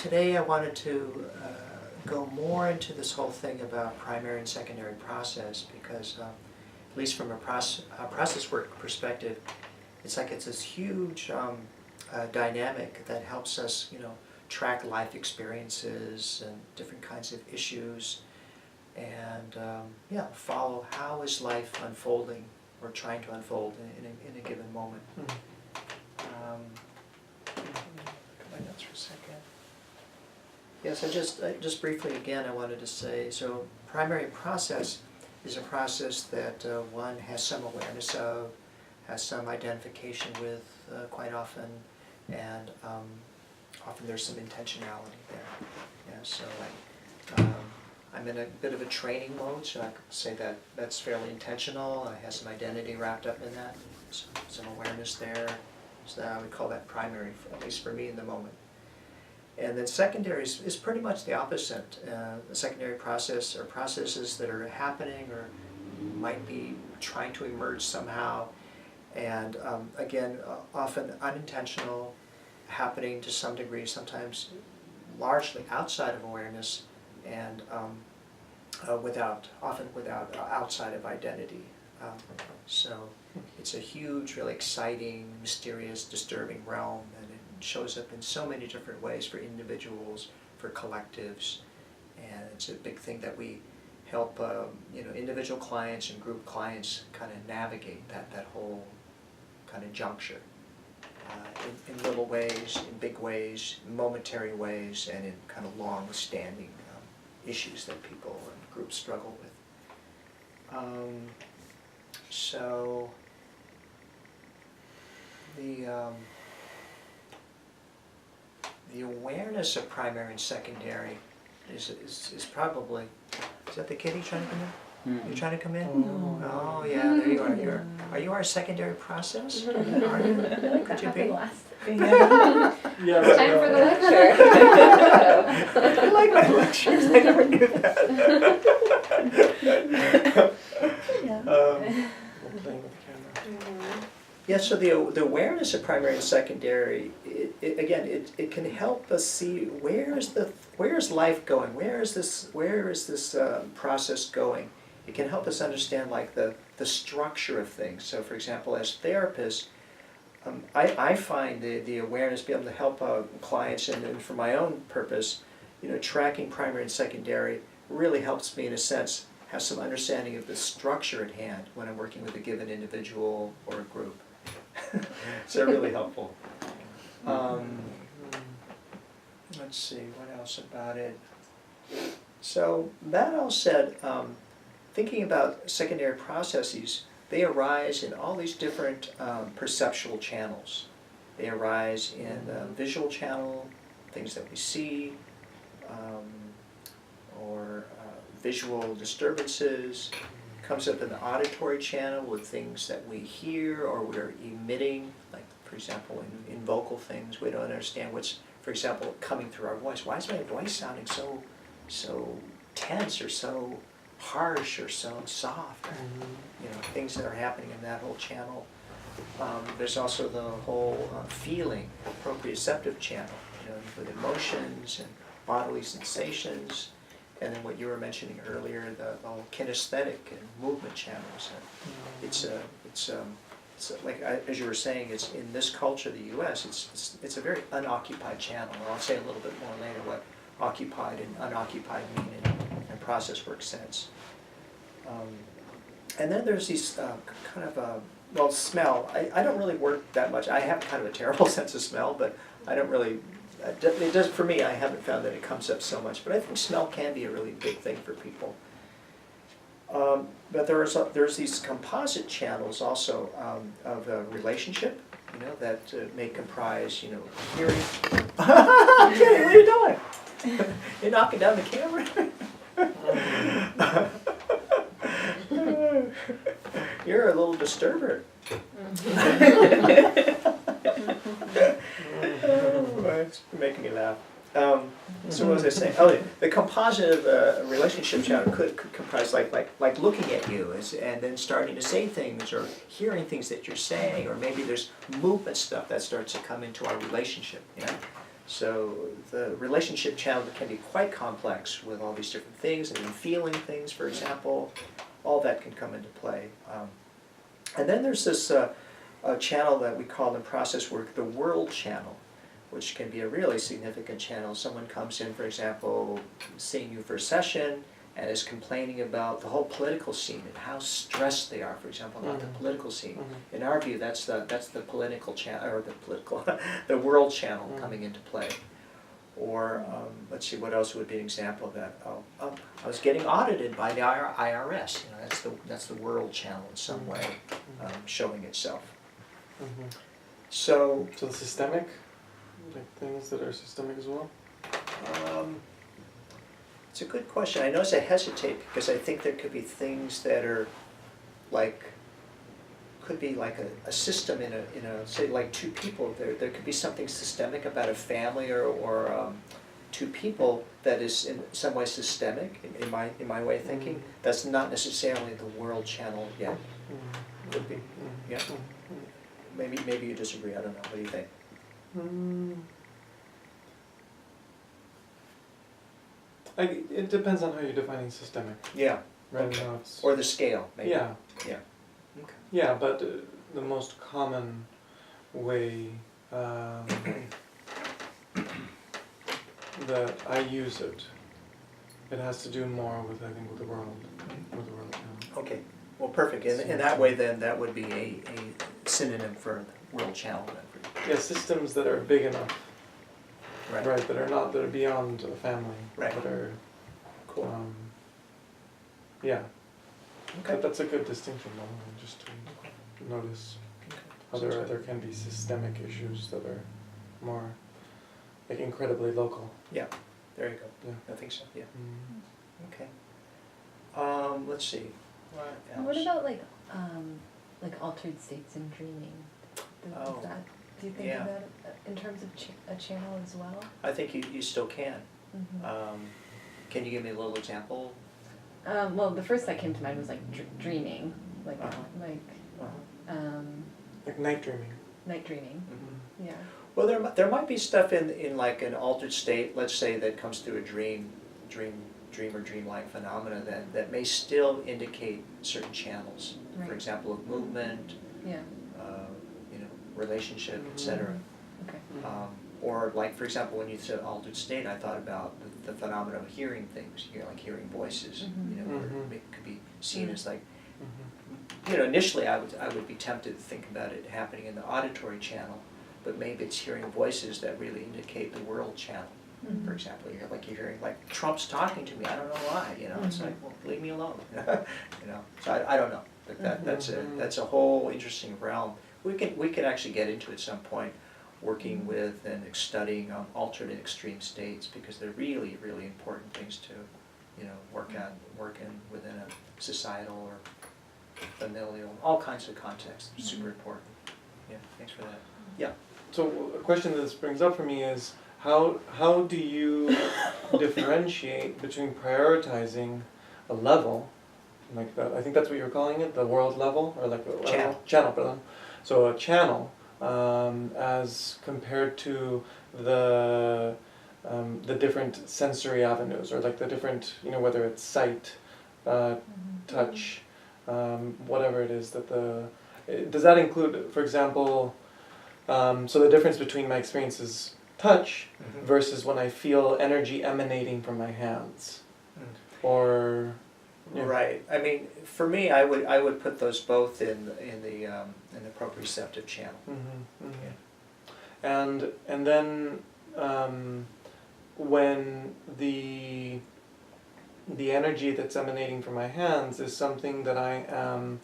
today I wanted to go more into this whole thing about primary and secondary process because, at least from a process work perspective, it's like it's this huge dynamic that helps us, track life experiences and different kinds of issues, and follow how is life unfolding or trying to unfold in a given moment. Look at my notes for a second. Yes, I just briefly again I wanted to say, so primary process is a process that one has some awareness of, has some identification with quite often, and often there's some intentionality there. Yeah, so I'm in a bit of a training mode, so I could say that that's fairly intentional. I have some identity wrapped up in that, some awareness there. So I would call that primary, at least for me in the moment. And then secondary is pretty much the opposite. The secondary process are processes that are happening or might be trying to emerge somehow, and again, often unintentional, happening to some degree, sometimes largely outside of awareness, and often without outside of identity. So it's a huge, really exciting, mysterious, disturbing realm, and it shows up in so many different ways for individuals, for collectives, and it's a big thing that we help individual clients and group clients kind of navigate that whole kind of juncture in little ways, in big ways, momentary ways, and in kind of long-standing issues that people and groups struggle with. So the awareness of primary and secondary is probably, is that the kitty trying to come in? Mm-hmm. You're trying to come in? Oh yeah, there you are. Are you our secondary process? Are you? Could you be? Yeah, it's time for the lecture. I like my lectures. I never knew that. playing with the camera. Yeah, so the awareness of primary and secondary, it can help us see where is life going, where is this process going. It can help us understand like the structure of things. So, for example, as therapists, I find the awareness be able to help clients, and for my own purpose, tracking primary and secondary really helps me in a sense have some understanding of the structure at hand when I'm working with a given individual or a group. So really helpful. Let's see, what else about it? So that all said, thinking about secondary processes, they arise in all these different perceptual channels. They arise in the visual channel, things that we see, or visual disturbances. Comes up in the auditory channel with things that we hear or we're emitting, like for example in vocal things. We don't understand what's, for example, coming through our voice. Why is my voice sounding so tense or so harsh or so soft? Things that are happening in that whole channel. There's also the whole feeling, proprioceptive channel, with emotions and bodily sensations. And then what you were mentioning earlier, the whole kinesthetic and movement channels. It's like as you were saying, it's in this culture, the U.S. It's a very unoccupied channel. And I'll say a little bit more later what occupied and unoccupied mean in process work sense. And then there's these kind of smell. I don't really work that much. I have kind of a terrible sense of smell, but I don't really. It does for me. I haven't found that it comes up so much, but I think smell can be a really big thing for people. But there's these composite channels also of a relationship, that may comprise, hearing. Jenny, what are you doing? You're knocking down the camera. You're a little disturber. It's making me laugh. So what was I saying? Oh, the composite relationship channel could comprise like looking at you and then starting to say things or hearing things that you're saying, or maybe there's movement stuff that starts to come into our relationship. So the relationship channel can be quite complex with all these different things, and then feeling things, for example, all that can come into play. And then there's this a channel that we call in process work the world channel, which can be a really significant channel. Someone comes in, for example, seeing you for a session and is complaining about the whole political scene and how stressed they are, for example, about the political scene. In our view, that's the political channel, or the political, the world channel coming into play. Or let's see, what else would be an example of that? I was getting audited by the IRS. You know, that's the world channel in some way showing itself. So the systemic, like things that are systemic as well? It's a good question. I notice I hesitate because I think there could be things that are like, could be like a system in a say like two people. There could be something systemic about a family or two people that is in some way systemic in my way of thinking. That's not necessarily the world channel yet. Could be. Yeah. Maybe you disagree. I don't know. What do you think? It depends on how you're defining systemic. Yeah. Right Okay. now it's, Or the scale, maybe. yeah. Yeah. Okay. Yeah, but the most common way that I use it, it has to do more with, I think, with the world channel. Okay. Well, perfect. In that way, then, that would be a synonym for world channel. Then for you. Yeah, systems that are big enough, Right. right? That are beyond a family, Right. that are, Cool. yeah. Okay. But that's a good distinction, though, just to notice how there can be systemic issues that are more like incredibly local. Yeah. There you go. Yeah. I think so. Yeah. Mm. Okay. Let's see. What else? What about like altered states and dreaming? Oh, Do you think yeah. of that in terms of a channel as well? I think you still can. Mm-hmm. Can you give me a little example? Well, the first that came to mind was like dreaming, like Uh-huh. Like night dreaming. night dreaming. Mm-hmm. Yeah. Well, there might be stuff in like an altered state, let's say, that comes through a dream or dreamlike phenomena that may still indicate certain channels. Right. For example, of movement, Yeah. relationship, etc. Okay. Or like, for example, when you said altered state, I thought about the phenomena of hearing things, like hearing voices, where it could be seen as like, initially I would be tempted to think about it happening in the auditory channel, but maybe it's hearing voices that really indicate the world channel. Mm-hmm. For example, you're hearing like Trump's talking to me. I don't know why. It's like, well, leave me alone. So I don't know. But that's a whole interesting realm. We can actually get into at some point, working with and studying alternate extreme states, because they're really really important things to work in within a societal or familial, all kinds of contexts. Super important. Yeah. Thanks for that. Yeah. So a question that this brings up for me is, how do you differentiate between prioritizing a level, like I think that's what you're calling it, the world level, or like a channel, pardon. So a channel, as compared to the different sensory avenues, or like the different, whether it's sight, touch, whatever it is does that include, for example, so the difference between my experience is touch versus when I feel energy emanating from my hands, or Right. I mean, for me, I would put those both in the proprioceptive channel. Yeah. And then when the energy that's emanating from my hands is something that I am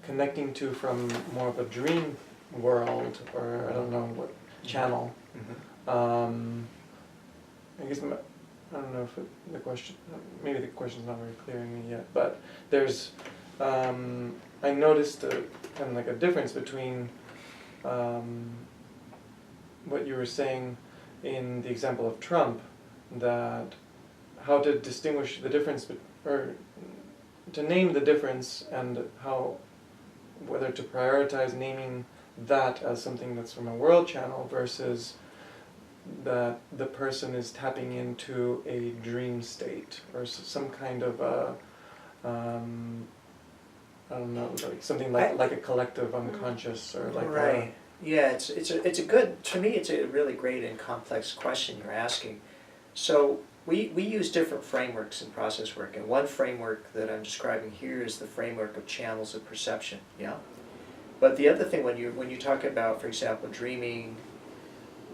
connecting to from more of a dream world, or I don't know what channel. I guess I don't know if the question, maybe the question's not very clear to me yet, but there's, I noticed kind of like a difference between what you were saying in the example of Trump, that how to distinguish the difference, or to name the difference, and how, whether to prioritize naming that as something that's from a world channel versus that the person is tapping into a dream state or some kind of a, I don't know, like something like a collective unconscious or like Right. Yeah, it's a good, to me, it's a really great and complex question you're asking. So we use different frameworks in process work, and one framework that I'm describing here is the framework of channels of perception, yeah? But the other thing, when you talk about, for example, dreaming,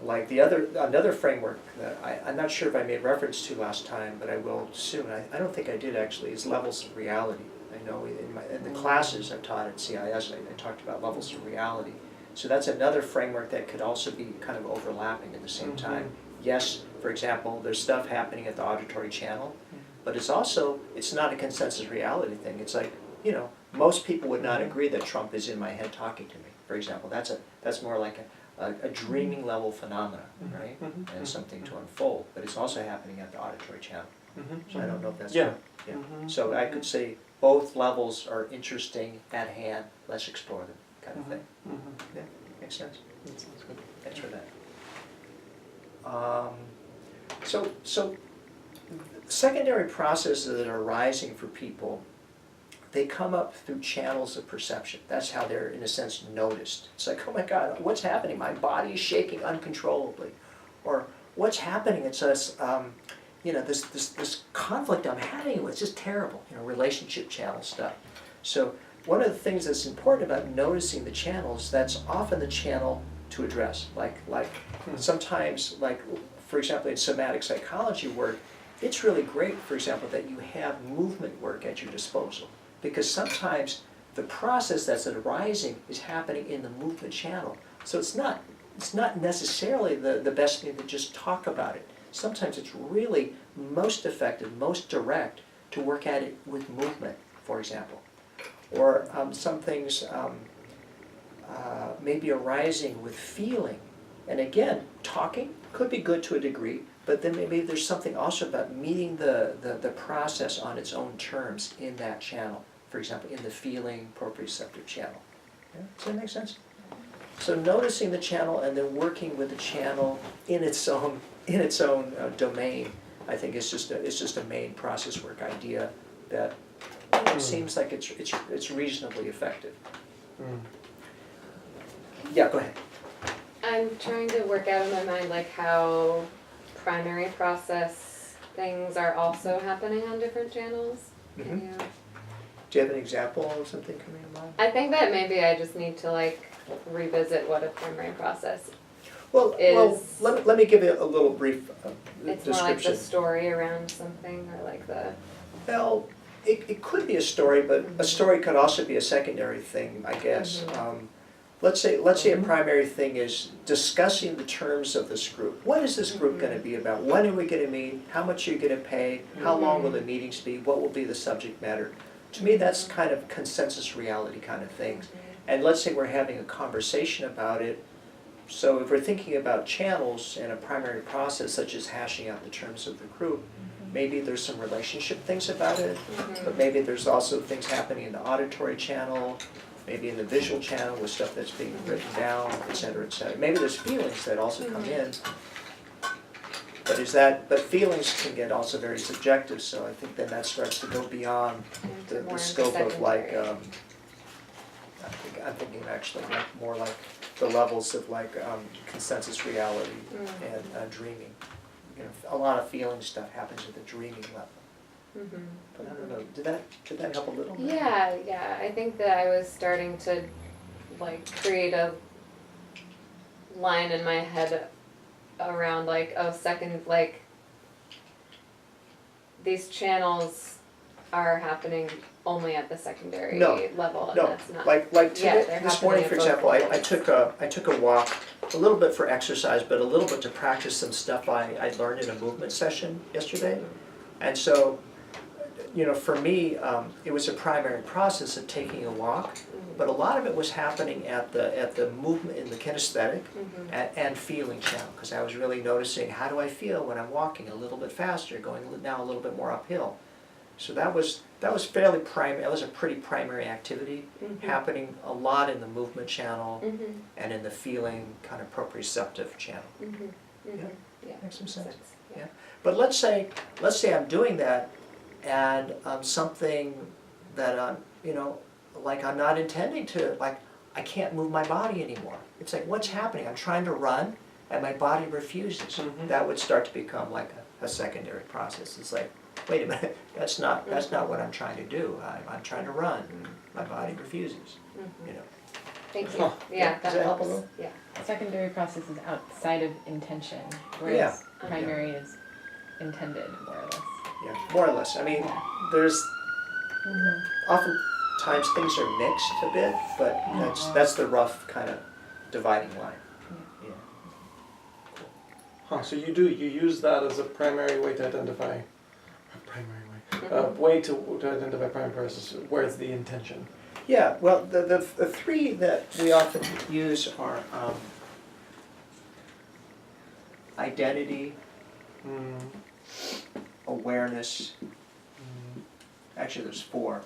like another framework that I'm not sure if I made reference to last time, but I will soon, I don't think I did actually, is levels of reality. I know in the classes I've taught at CIS, I talked about levels of reality. So that's another framework that could also be kind of overlapping at the same time. Yes, for example, there's stuff happening at the auditory channel, but it's not a consensus reality thing. It's like, most people would not agree that Trump is in my head talking to me, for example. That's more like a dreaming level phenomena, right? And something to unfold, but it's also happening at the auditory channel. So I don't know if that's Yeah. Yeah. So I could say both levels are interesting, at hand, let's explore them, kind of thing. Yeah, makes sense. That sounds good. Thanks for that. So secondary processes that are arising for people, they come up through channels of perception. That's how they're, in a sense, noticed. It's like, oh my God, what's happening? My body is shaking uncontrollably. Or what's happening? It's this, this conflict I'm having with, it's just terrible, relationship channel stuff. So one of the things that's important about noticing the channels, that's often the channel to address. Like sometimes, for example, in somatic psychology work, it's really great, for example, that you have movement work at your disposal. Because sometimes the process that's arising is happening in the movement channel. So it's not necessarily the best thing to just talk about it. Sometimes it's really most effective, most direct to work at it with movement, for example. Or some things maybe arising with feeling. And again, talking could be good to a degree, but then maybe there's something also about meeting the process on its own terms in that channel. For example, in the feeling proprioceptive channel. Yeah? Does that make sense? So noticing the channel and then working with the channel in its own domain, I think is just a main process work idea that seems like it's reasonably effective. Yeah, go ahead. I'm trying to work out in my mind like how primary process things are also happening on different channels. Mhm. Yeah. Do you have an example of something coming to mind? I think that maybe I just need to revisit what a primary process. Well, let me give you a little brief It's more like the description. story around something or like the. Well, it could be a story, but a story could also be a secondary thing, I guess. Let's say a primary thing is discussing the terms of this group. What is this group going to be about? When are we going to meet? How much are you going to pay? How long will the meetings be? What will be the subject matter? To me, that's kind of consensus reality kind of things. And let's say we're having a conversation about it. So if we're thinking about channels and a primary process, such as hashing out the terms of the group, maybe there's some relationship things about it, but maybe there's also things happening in the auditory channel, maybe in the visual channel with stuff that's being written down, et cetera, et cetera. Maybe there's feelings that also come in. But feelings can get also very subjective, so I think then that starts to go beyond the scope of I'm thinking actually more like the levels of consensus reality and dreaming. A lot of feeling stuff happens at the dreaming level. But I don't know, did that help a little bit? Yeah. I think that I was starting to create a line in my head around these channels are happening only at the secondary level, and No, that's not. like today, they're this morning, for happening at both example, I levels. took a walk, a little bit for exercise, but a little bit to practice some stuff I learned in a movement session yesterday. And so, for me, it was a primary process of taking a walk, but a lot of it was happening at the movement in the kinesthetic and feeling channel, because I was really noticing, how do I feel when I'm walking a little bit faster, going now a little bit more uphill. So that was fairly primary. That was a pretty primary activity, happening a lot in the movement channel and in the feeling kind of proprioceptive channel. Mhm. Yeah. Makes some sense. Yeah. But let's say I'm doing that, and something that I'm, like I'm not intending to, like I can't move my body anymore. It's like, what's happening? I'm trying to run, and my body refuses. Mhm. That would start to become like a secondary process. It's like, wait a minute, that's not what I'm trying to do. I'm trying to run, and my body refuses. Mhm. You know. Thank you. Huh. Yeah, Does that that help a helps. little? Yeah. Secondary process is outside of intention, whereas Yeah. primary is intended, more or less. Yeah, more or less. I mean, Yeah. there's oftentimes things are mixed a bit, but that's the rough kind of dividing line. Yeah. Huh, so you use that as a primary way to identify, way to identify primary process, where's the intention? Yeah, well, the three that we often use are identity, Mm, awareness, mm, actually there's four,